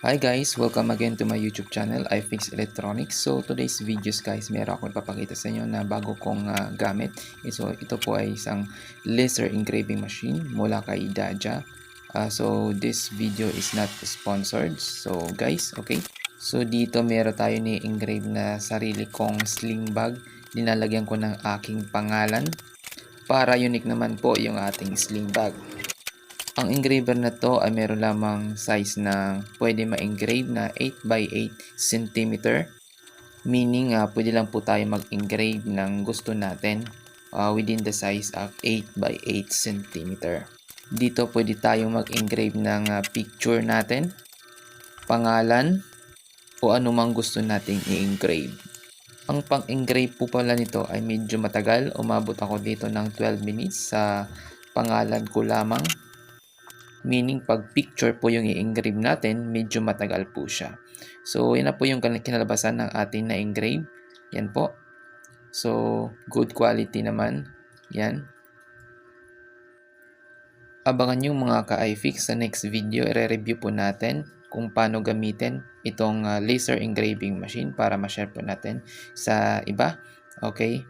Hi guys! Welcome again to my YouTube channel, iFix Electronics. So today's videos guys, meron akong ipapakita sa inyo na bago kong gamit. So ito po ay isang laser engraving machine mula kay Daja. So this video is not sponsored. So guys, okay. So dito meron tayo ni engrave na sarili kong sling bag. Dinalagyan ko ng aking pangalan para unique naman po yung ating sling bag. Ang engraver na to ay meron lamang size na pwede ma-engrave na 8x8 cm. Meaning, pwede lang po tayo mag-engrave ng gusto natin within the size of 8x8 cm. Dito pwede tayong mag-engrave ng picture natin, pangalan, o anumang gusto nating i-engrave. Ang pang-engrave po pala nito ay medyo matagal. Umabot ako dito ng 12 minutes sa pangalan ko lamang. Meaning, pag picture po yung i-engrave natin, medyo matagal po siya. So, yan na po yung kinalabasan ng ating na-engrave. Yan po. So, good quality naman. Yan. Abangan yung mga ka-iFix sa next video. I-review po natin kung paano gamitin itong laser engraving machine para ma-share po natin sa iba. Okay?